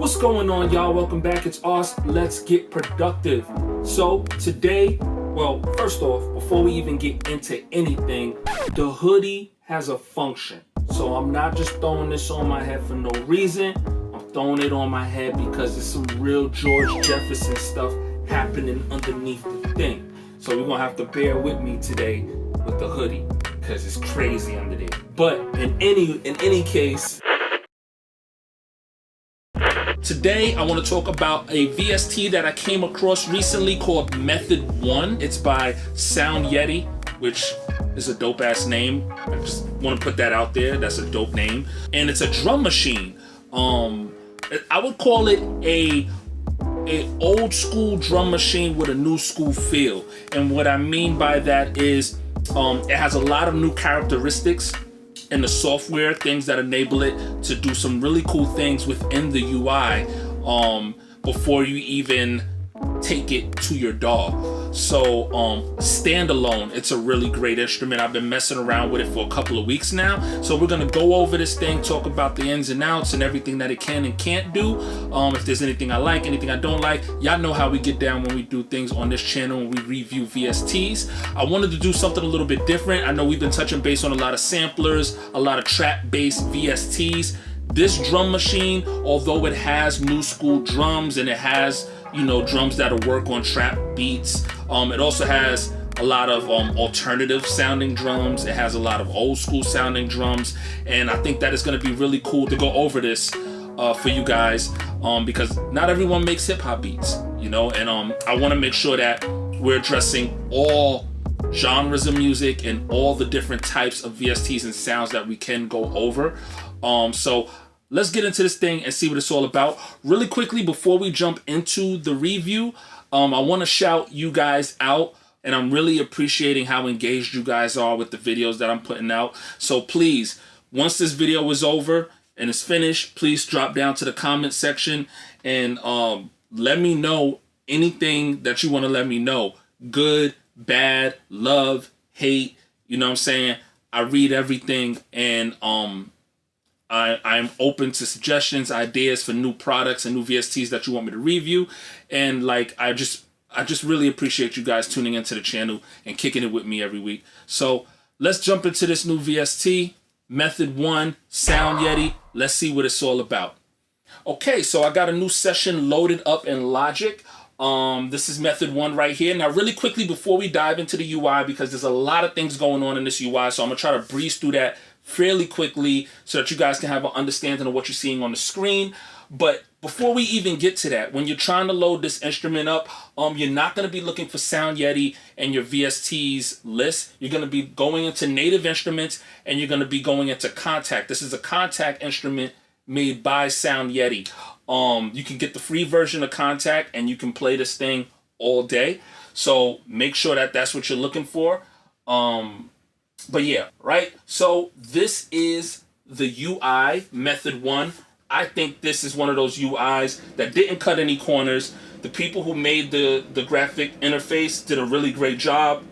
What's going on, y'all? Welcome back. It's us. Let's get productive. So today, well, first off, before we even get into anything, the hoodie has a function. So I'm not just throwing this on my head for no reason. I'm throwing it on my head because there's some real George Jefferson stuff happening underneath the thing. So we're gonna have to bear with me today with the hoodie because it's crazy under there. But in any case, today I want to talk about a VST that I came across recently called Method 1. It's by Sound Yeti, which is a dope ass name. I just want to put that out there. That's a dope name. And it's a drum machine. I would call it a old school drum machine with a new school feel. And what I mean by that is it has a lot of new characteristics in the software, things that enable it to do some really cool things within the UI before you even take it to your DAW. So standalone, it's a really great instrument. I've been messing around with it for a couple of weeks now. So we're gonna go over this thing, talk about the ins and outs and everything that it can and can't do. If there's anything I like, anything I don't like, y'all know how we get down when we do things on this channel when we review VSTs. I wanted to do something a little bit different. I know we've been touching base on a lot of samplers, a lot of trap-based VSTs. This drum machine, although it has new school drums and it has, you know, drums that'll work on trap beats, it also has a lot of alternative sounding drums. It has a lot of old school sounding drums, and I think that it's going to be really cool to go over this for you guys because not everyone makes hip-hop beats, you know, and I want to make sure that we're addressing all genres of music and all the different types of VSTs and sounds that we can go over. So let's get into this thing and see what it's all about. Really quickly, before we jump into the review, I want to shout you guys out, and I'm really appreciating how engaged you guys are with the videos that I'm putting out. So please, once this video is over and it's finished, please drop down to the comment section and let me know anything that you want to let me know. Good, bad, love, hate, you know what I'm saying? I read everything, and I'm open to suggestions, ideas for new products and new VSTs that you want me to review. And like, I just really appreciate you guys tuning into the channel and kicking it with me every week. So let's jump into this new VST, Method 1, Sound Yeti. Let's see what it's all about. Okay, so I got a new session loaded up in Logic. This is Method 1 right here. Now, really quickly before we dive into the UI, because there's a lot of things going on in this UI, so I'm gonna try to breeze through that fairly quickly so that you guys can have an understanding of what you're seeing on the screen. But before we even get to that, when you're trying to load this instrument up, you're not going to be looking for Sound Yeti and your VSTs list. You're going to be going into native instruments, and you're going to be going into Contact. This is a Contact instrument made by Sound Yeti. You can get the free version of Contact, and you can play this thing all day. So make sure that that's what you're looking for. But yeah, right? So this is the UI, Method 1. I think this is one of those UIs that didn't cut any corners. The people who made the graphic interface did a really great job.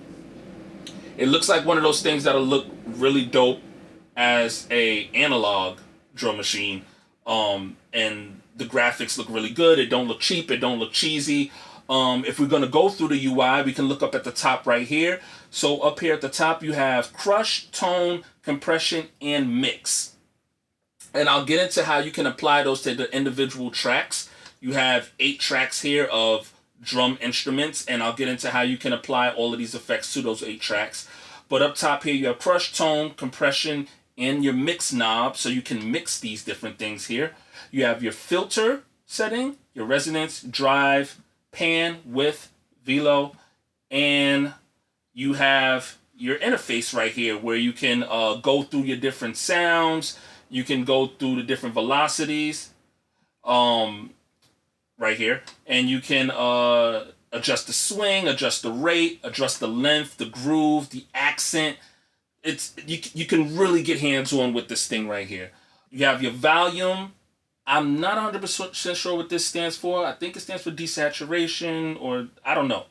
It looks like one of those things that'll look really dope as a analog drum machine. And the graphics look really good. It don't look cheap. It don't look cheesy. If we're going to go through the UI, we can look up at the top right here. So up here at the top, you have crush, tone, compression, and mix. And I'll get into how you can apply those to the individual tracks. You have 8 tracks here of drum instruments, and I'll get into how you can apply all of these effects to those 8 tracks. But up top here, you have crush, tone, compression, and your mix knob, so you can mix these different things here. You have your filter setting, your resonance, drive, pan, width, velo, and you have your interface right here where you can go through your different sounds. You can go through the different velocities right here, and you can adjust the swing, adjust the rate, adjust the length, the groove, the accent. You can really get hands-on with this thing right here. You have your volume. I'm not 100% sure what this stands for. I think it stands for desaturation, or I don't know.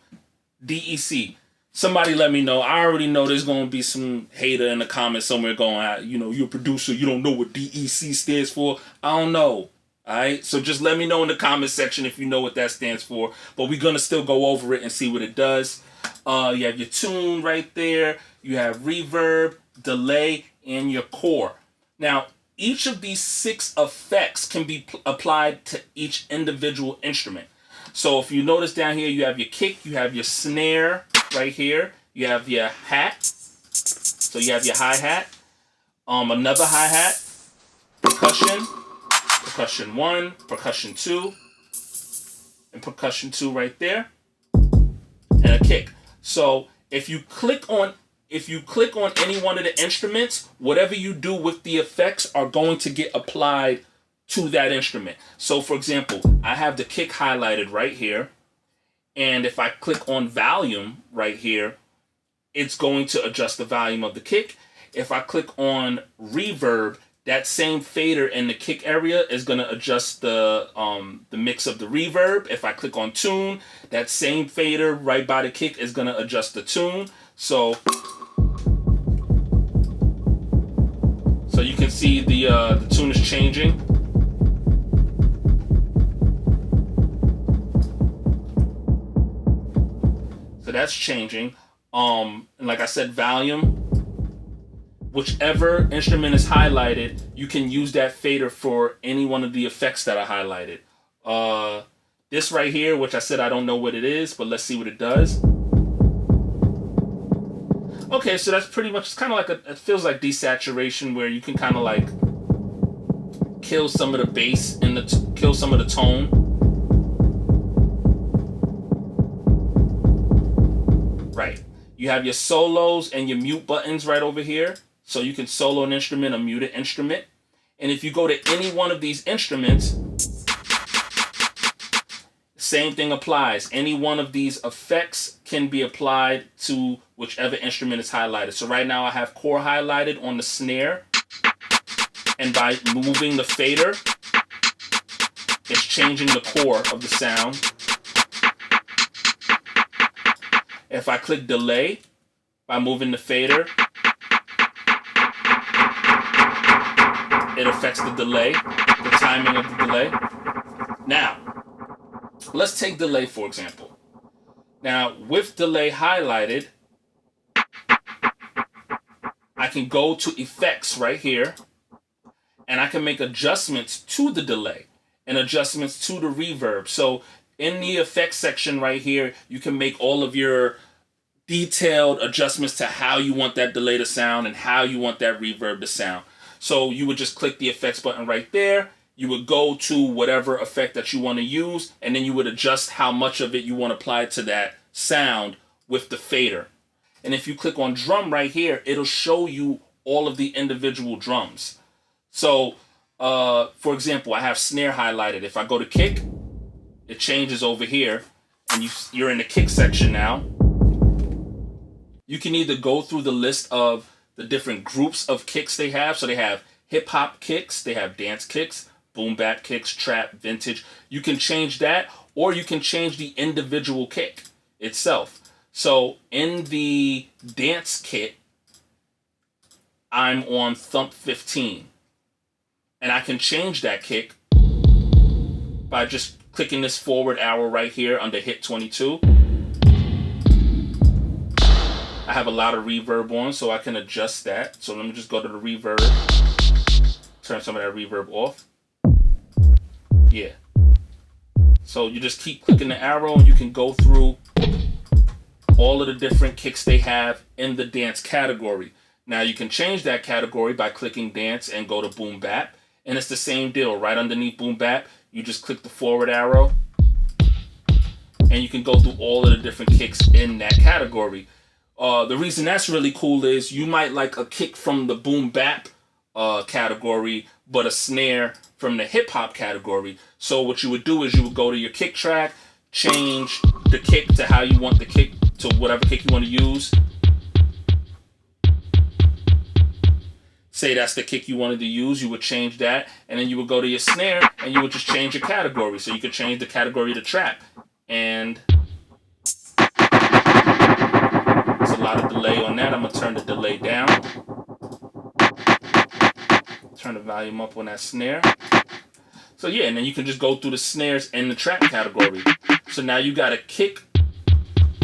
DEC. Somebody let me know. I already know there's going to be some hater in the comments somewhere going, you know, you're a producer, you don't know what DEC stands for. I don't know. All right, so just let me know in the comment section if you know what that stands for. But we're gonna still go over it and see what it does. You have your tune right there. You have reverb, delay, and your core. Now, each of these 6 effects can be applied to each individual instrument. So if you notice down here, you have your kick, you have your snare right here, you have your hat. So you have your hi-hat, another hi-hat, percussion, percussion 1, percussion 2, and percussion 2 right there, and a kick. So if you click on any one of the instruments, whatever you do with the effects are going to get applied to that instrument. So for example, I have the kick highlighted right here, and if I click on volume right here, it's going to adjust the volume of the kick. If I click on reverb, that same fader in the kick area is going to adjust the mix of the reverb. If I click on tune, that same fader right by the kick is going to adjust the tune. So you can see the tune is changing. So that's changing. And like I said, volume, whichever instrument is highlighted, you can use that fader for any one of the effects that are highlighted. This right here, which I said I don't know what it is, but let's see what it does. Okay, so that's pretty much, it's kind of like it feels like desaturation, where you can kind of like kill some of the bass and kill some of the tone. Right. You have your solos and your mute buttons right over here. So you can solo an instrument or mute an instrument. And if you go to any one of these instruments, same thing applies. Any one of these effects can be applied to whichever instrument is highlighted. So right now I have core highlighted on the snare. And by moving the fader, it's changing the core of the sound. If I click delay, by moving the fader, it affects the delay, the timing of the delay. Now, let's take delay for example. Now, with delay highlighted, I can go to effects right here, and I can make adjustments to the delay and adjustments to the reverb. So in the effects section right here, you can make all of your detailed adjustments to how you want that delay to sound and how you want that reverb to sound. So you would just click the effects button right there. You would go to whatever effect that you want to use, and then you would adjust how much of it you want to apply to that sound with the fader. And if you click on drum right here, it'll show you all of the individual drums. So, for example, I have snare highlighted. If I go to kick, it changes over here, and you're in the kick section now. You can either go through the list of the different groups of kicks they have. So they have hip-hop kicks, they have dance kicks, boom bap kicks, trap, vintage. You can change that, or you can change the individual kick itself. So in the dance kit, I'm on thump 15. And I can change that kick by just clicking this forward arrow right here under hit 22. I have a lot of reverb on, so I can adjust that. So let me just go to the reverb, turn some of that reverb off. Yeah. So you just keep clicking the arrow, and you can go through all of the different kicks they have in the dance category. Now you can change that category by clicking dance and go to boom bap. And it's the same deal. Right underneath boom bap, you just click the forward arrow, and you can go through all of the different kicks in that category. The reason that's really cool is you might like a kick from the boom bap category, but a snare from the hip hop category. So what you would do is you would go to your kick track, change the kick to how you want the kick, to whatever kick you want to use. Say that's the kick you wanted to use, you would change that, and then you would go to your snare and you would just change your category. So you could change the category to trap. And there's a lot of delay on that. I'm gonna turn the delay down. Turn the volume up on that snare. So yeah, and then you can just go through the snares and the trap category. So now you got a kick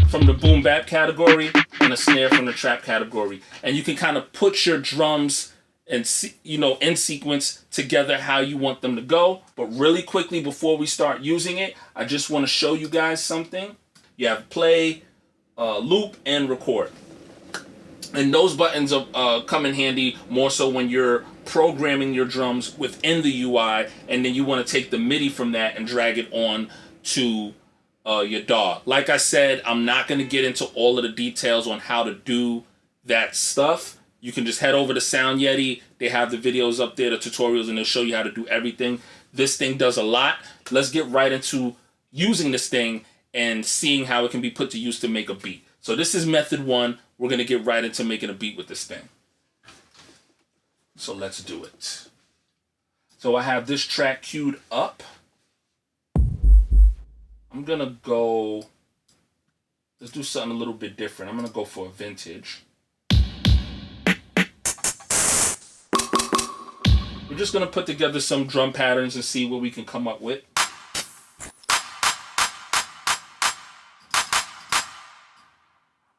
from the boom bap category and a snare from the trap category, and you can kind of put your drums and in sequence together how you want them to go. But really quickly before we start using it, I just want to show you guys something. You have play, loop, and record. And those buttons come in handy more so when you're programming your drums within the UI, and then you want to take the MIDI from that and drag it on to your DAW. Like I said, I'm not going to get into all of the details on how to do that stuff. You can just head over to Sound Yeti. They have the videos up there, the tutorials, and they'll show you how to do everything. This thing does a lot. Let's get right into using this thing and seeing how it can be put to use to make a beat. So this is method 1. We're going to get right into making a beat with this thing. So let's do it. So I have this track queued up. I'm going to go, let's do something a little bit different. I'm going to go for a vintage. We're just going to put together some drum patterns and see what we can come up with.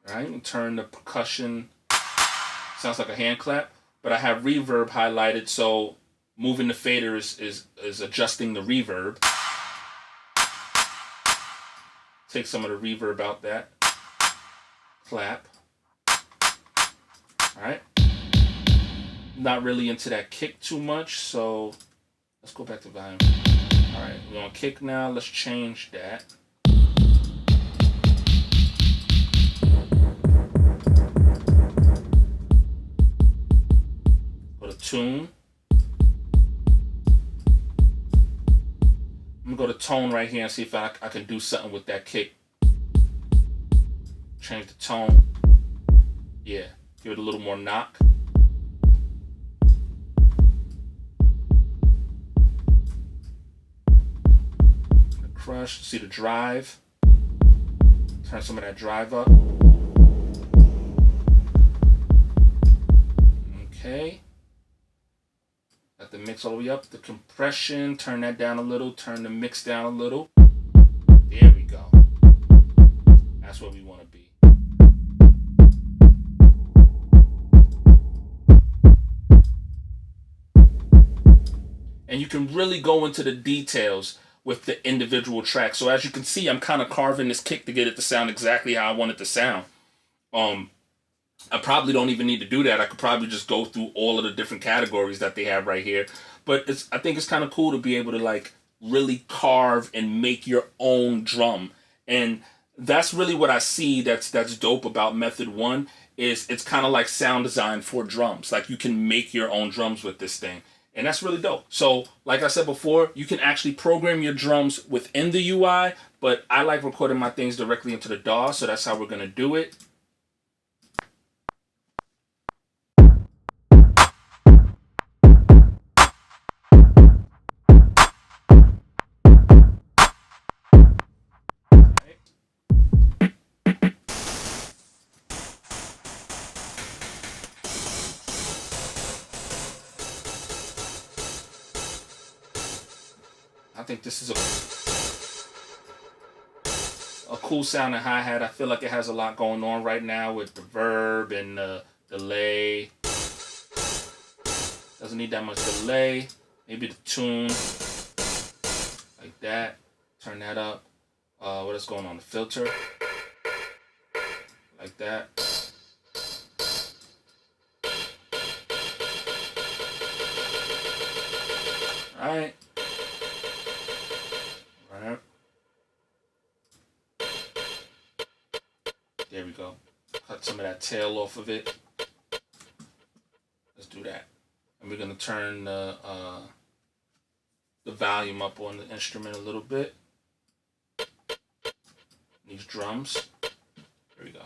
All right, and turn the percussion, sounds like a hand clap, but I have reverb highlighted, so moving the fader is adjusting the reverb. Take some of the reverb out that. Clap. All right. Not really into that kick too much, so let's go back to volume. All right, we're on kick now. Let's change that. Go to tune. I'm gonna go to tone right here and see if I can do something with that kick. Change the tone. Yeah, give it a little more knock. The crush, see the drive. Turn some of that drive up. Okay. Let the mix all the way up. The compression, turn that down a little. Turn the mix down a little. There we go. That's where we want to be. And you can really go into the details with the individual tracks. So as you can see, I'm kind of carving this kick to get it to sound exactly how I want it to sound. I probably don't even need to do that. I could probably just go through all of the different categories that they have right here. But I think it's kind of cool to be able to like really carve and make your own drum. And that's really what I see that's dope about method 1 is it's kind of like sound design for drums. Like you can make your own drums with this thing. And that's really dope. So like I said before, you can actually program your drums within the UI, but I like recording my things directly into the DAW. So that's how we're going to do it. I think this is a cool sounding hi-hat. I feel like it has a lot going on right now with the verb and the delay. Doesn't need that much delay. Maybe the tune, like that. Turn that up. What is going on? The filter, like that. All right. There we go. Cut some of that tail off of it. Let's do that. And we're gonna turn the volume up on the instrument a little bit. These drums. There we go.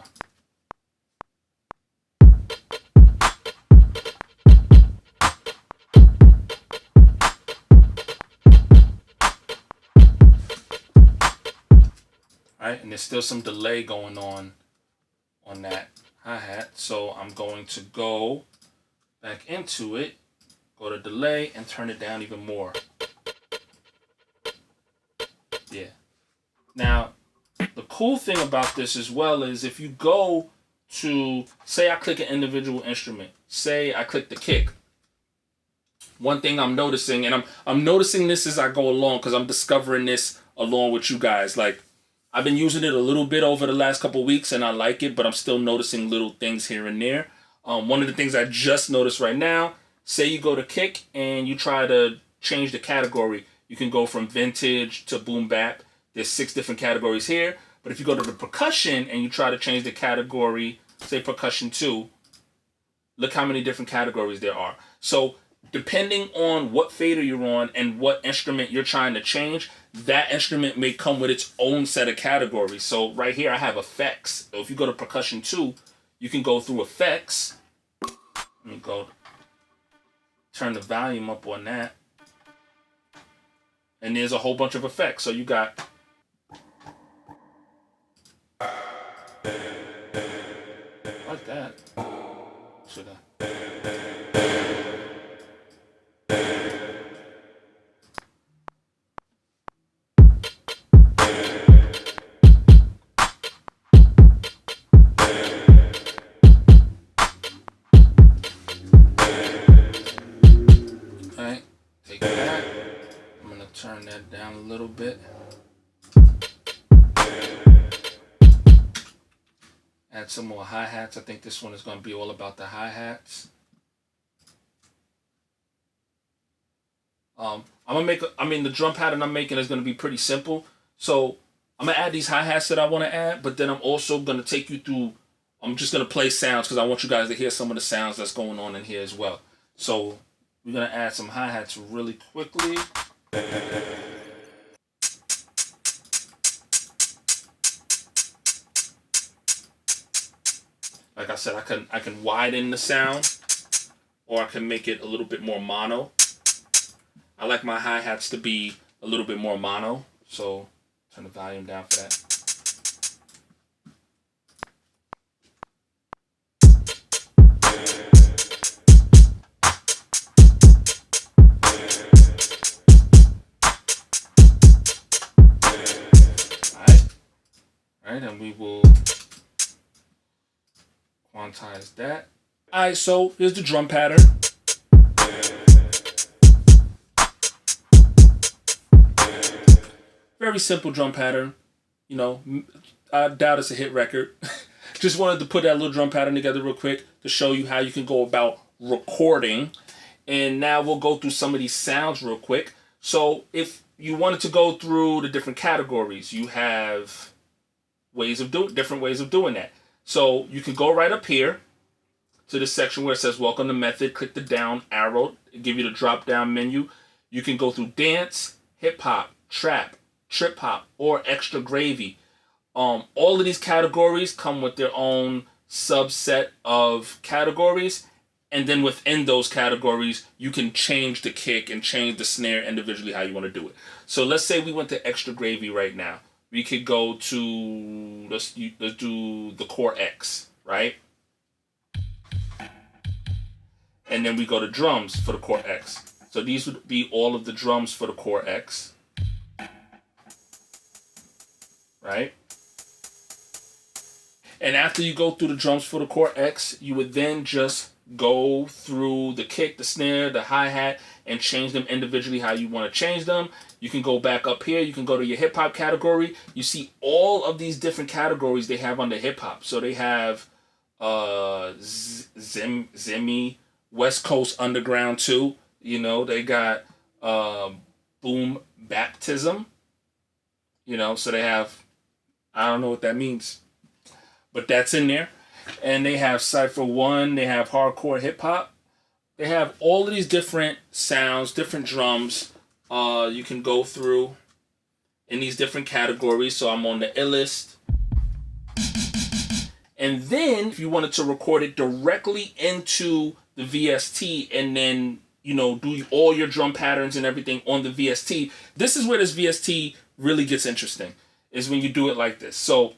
All right, and there's still some delay going on that hi-hat, so I'm going to go back into it, go to delay, and turn it down even more. Yeah. Now, the cool thing about this as well is if you go to, say I click an individual instrument, say I click the kick. One thing I'm noticing, and I'm noticing this as I go along because I'm discovering this along with you guys. Like, I've been using it a little bit over the last couple of weeks and I like it, but I'm still noticing little things here and there. One of the things I just noticed right now, say you go to kick and you try to change the category. You can go from vintage to boom bap. There's 6 different categories here. But if you go to the percussion and you try to change the category, say percussion 2, look how many different categories there are. So depending on what fader you're on and what instrument you're trying to change, that instrument may come with its own set of categories. So right here I have effects. So if you go to percussion 2, you can go through effects. Let me go turn the volume up on that. And there's a whole bunch of effects. So you got like that. Should I? Alright, take that. I'm gonna turn that down a little bit. Add some more hi-hats. I think this one is going to be all about the hi-hats. I'm gonna make. The drum pattern I'm making is going to be pretty simple. So I'm gonna add these hi-hats that I want to add, but then I'm also going to take you through. I'm just going to play sounds because I want you guys to hear some of the sounds that's going on in here as well. So we're going to add some hi-hats really quickly. Like I said, I can widen the sound, or I can make it a little bit more mono. I like my hi-hats to be a little bit more mono, so turn the volume down for that. Alright, and we will quantize that. Alright, so here's the drum pattern. Very simple drum pattern. You know, I doubt it's a hit record. Just wanted to put that little drum pattern together real quick to show you how you can go about recording. And now we'll go through some of these sounds real quick. So if you wanted to go through the different categories, you have different ways of doing that. So you can go right up here to this section where it says Welcome to Method. Click the down arrow, give you the drop down menu. You can go through dance, hip hop, trap, trip hop, or extra gravy. All of these categories come with their own subset of categories, and then within those categories you can change the kick and change the snare individually how you want to do it. So let's say we went to extra gravy right now. We could go to let's do the core X, right? And then we go to drums for the core X. So these would be all of the drums for the core X, right? And after you go through the drums for the core X, you would then just go through the kick, the snare, the hi-hat, and change them individually how you want to change them. You can go back up here. You can go to your hip-hop category. You see all of these different categories they have under hip-hop. So they have Zimmy, West Coast Underground too. You know, they got Boom Baptism. You know, so they have, I don't know what that means, but that's in there. And they have Cypher 1, they have hardcore hip hop. They have all of these different sounds, different drums you can go through in these different categories. So I'm on the illest. And then if you wanted to record it directly into the VST and then, you know, do all your drum patterns and everything on the VST, this is where this VST really gets interesting, is when you do it like this. So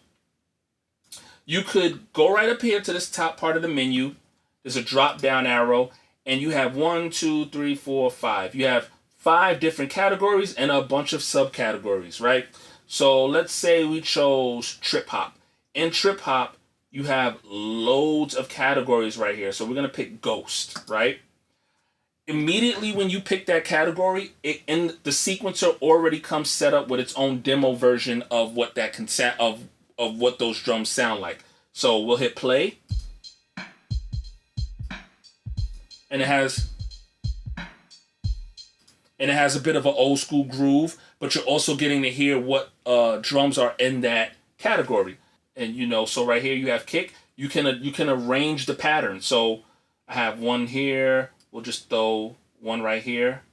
you could go right up here to this top part of the menu. There's a drop down arrow, and you have 1, 2, 3, 4, 5. You have 5 different categories and a bunch of subcategories, right? So let's say we chose trip hop. In trip hop, you have loads of categories right here. So we're going to pick ghost, right? Immediately when you pick that category, in the sequencer already comes set up with its own demo version of what that can sound of what those drums sound like. So we'll hit play, and it has a bit of an old school groove, but you're also getting to hear what drums are in that category. And so right here you have kick. You can arrange the pattern. So I have one here. We'll just throw one right here,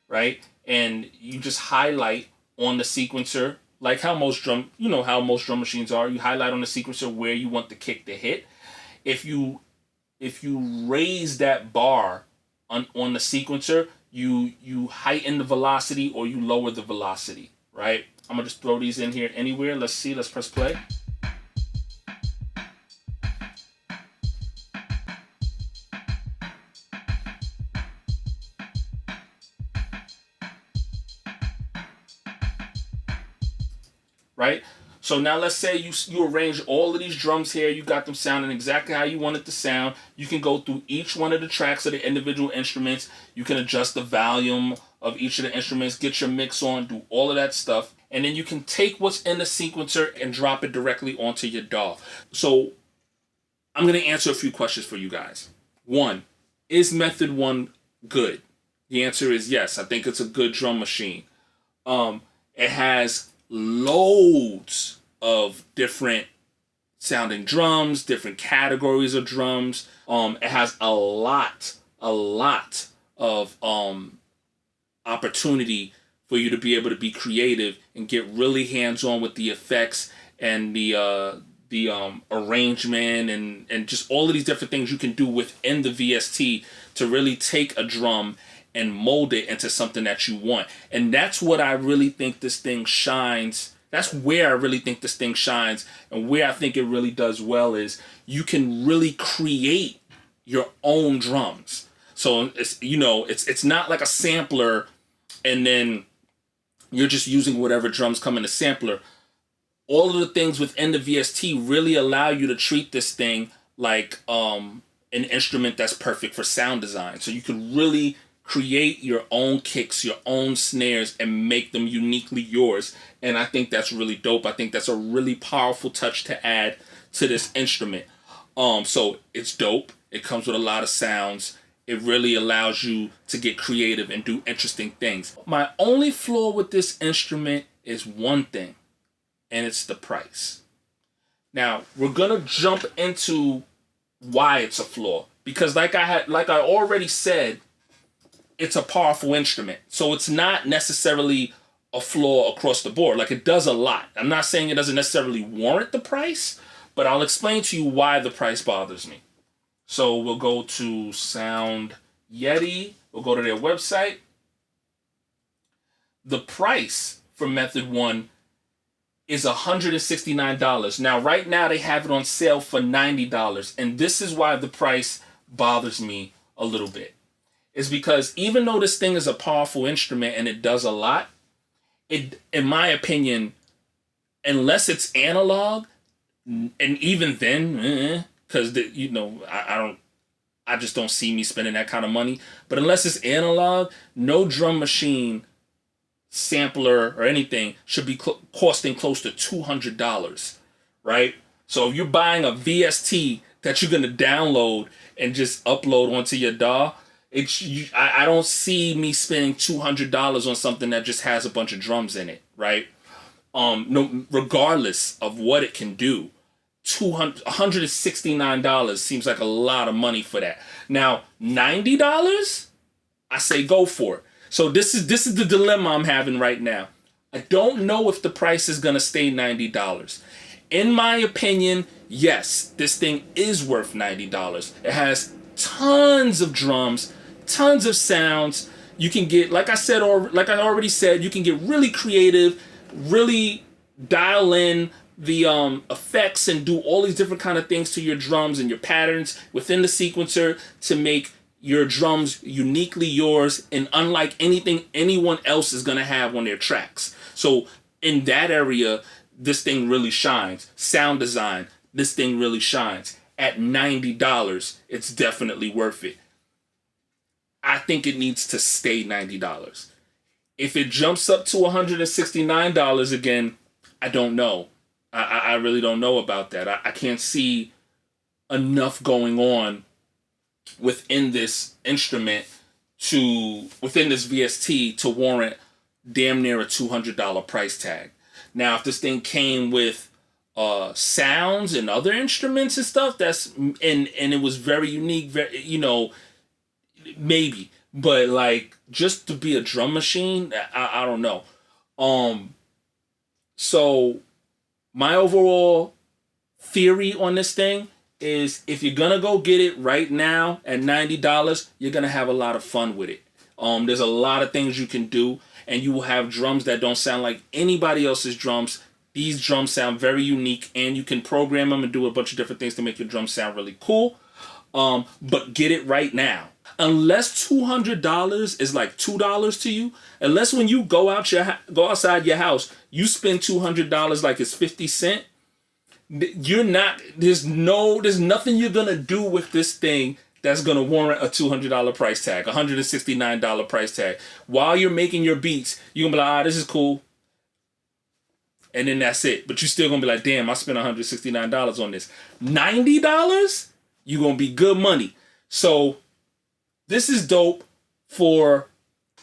right? And you just highlight on the sequencer, like how most drum machines are. You highlight on the sequencer where you want the kick to hit. If you raise that bar on the sequencer, you heighten the velocity or you lower the velocity, right? I'm gonna just throw these in here anywhere. Let's see. Let's press play. Right? So now let's say you arrange all of these drums here. You got them sounding exactly how you want it to sound. You can go through each one of the tracks of the individual instruments. You can adjust the volume of each of the instruments, get your mix on, do all of that stuff. And then you can take what's in the sequencer and drop it directly onto your DAW. So I'm going to answer a few questions for you guys. 1, is Method 1 good? The answer is yes. I think it's a good drum machine. It has loads of different sounding drums, different categories of drums. It has a lot of opportunity for you to be able to be creative and get really hands-on with the effects and the arrangement and just all of these different things you can do within the VST to really take a drum and mold it into something that you want. And that's what I really think this thing shines. That's where I really think this thing shines, and where I think it really does well is you can really create your own drums. So it's not like a sampler and then you're just using whatever drums come in the sampler. All of the things within the VST really allow you to treat this thing like an instrument that's perfect for sound design. So you can really create your own kicks, your own snares, and make them uniquely yours. And I think that's really dope. I think that's a really powerful touch to add to this instrument. So it's dope. It comes with a lot of sounds. It really allows you to get creative and do interesting things. My only flaw with this instrument is one thing, and it's the price. Now, we're gonna jump into why it's a flaw. Because like I already said, it's a powerful instrument. So it's not necessarily a flaw across the board. Like, it does a lot. I'm not saying it doesn't necessarily warrant the price, but I'll explain to you why the price bothers me. So we'll go to Sound Yeti. We'll go to their website. The price for Method 1 is $169. Now, right now, they have it on sale for $90. And this is why the price bothers me a little bit. Is because even though this thing is a powerful instrument and it does a lot, it, in my opinion, unless it's analog, and even then, because I just don't see me spending that kind of money. But unless it's analog, no drum machine, sampler, or anything should be costing close to $200, right? So if you're buying a VST that you're gonna download and just upload onto your DAW, I don't see me spending $200 on something that just has a bunch of drums in it, right? No, regardless of what it can do, $169 seems like a lot of money for that. Now, $90, I say go for it. So this is the dilemma I'm having right now. I don't know if the price is gonna stay $90. In my opinion, yes, this thing is worth $90. It has tons of drums, tons of sounds. You can get, like I already said, you can get really creative, really dial in the effects and do all these different kind of things to your drums and your patterns within the sequencer to make your drums uniquely yours and unlike anything anyone else is going to have on their tracks. So in that area, this thing really shines. Sound design, this thing really shines. At $90, it's definitely worth it. I think it needs to stay $90. If it jumps up to $169 again, I don't know. I really don't know about that. I can't see enough going on within this instrument within this VST to warrant damn near a $200 price tag. Now, if this thing came with sounds and other instruments and stuff, and it was very unique, maybe. But like, just to be a drum machine, I don't know. So my overall theory on this thing is, if you're gonna go get it right now at $90, you're gonna have a lot of fun with it. There's a lot of things you can do, and you will have drums that don't sound like anybody else's drums. These drums sound very unique, and you can program them and do a bunch of different things to make your drums sound really cool. But get it right now. Unless $200 is like $2 to you, unless when you go outside your house, you spend $200 like it's 50 cents, there's nothing you're gonna do with this thing that's gonna warrant a $200 price tag, $169 price tag. While you're making your beats, you're gonna be like, this is cool. And then that's it. But you're still gonna be like, damn, I spent $169 on this. $90, you're gonna be good money. So this is dope for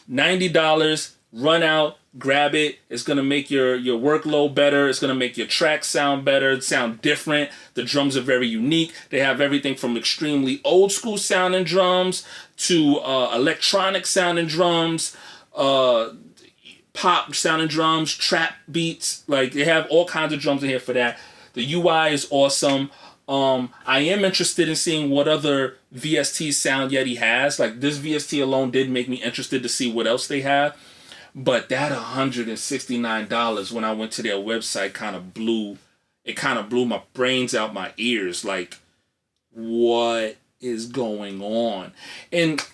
$90. Run out, grab it. It's gonna make your workload better. It's gonna make your tracks sound better, sound different. The drums are very unique. They have everything from extremely old school sounding drums to electronic sounding drums, pop sounding drums, trap beats. Like, they have all kinds of drums in here for that. The UI is awesome. I am interested in seeing what other VST Sound Yeti has. Like, this VST alone did make me interested to see what else they have. But that $169 when I went to their website kind of blew my brains out my ears. Like, what is going on? And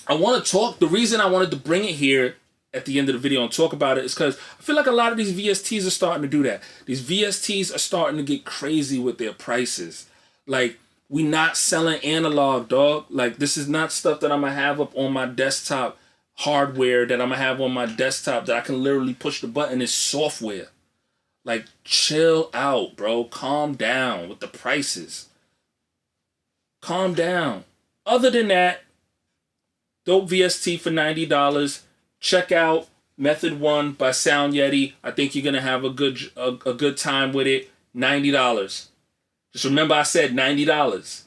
I want to talk, the reason I wanted to bring it here at the end of the video and talk about it is because I feel like a lot of these VSTs are starting to do that. These VSTs are starting to get crazy with their prices. Like, we not selling analog, dog. Like, this is not stuff that I'm going to have up on my desktop, hardware that I'm going to have on my desktop that I can literally push the button. It's software. Like, chill out, bro. Calm down with the prices. Calm down. Other than that, dope VST for $90. Check out Method 1 by Sound Yeti. I think you're going to have a good time with it. $90. Just remember I said $90.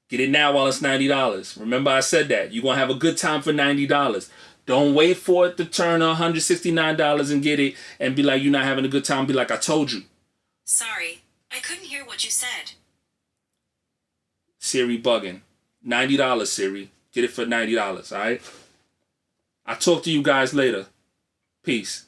Get it now while it's $90. Remember I said that. You're going to have a good time for $90. Don't wait for it to turn $169 and get it and be like, you're not having a good time. Be like, I told you. Sorry, I couldn't hear what you said. Siri bugging. $90, Siri. Get it for $90, all right? I'll talk to you guys later. Peace.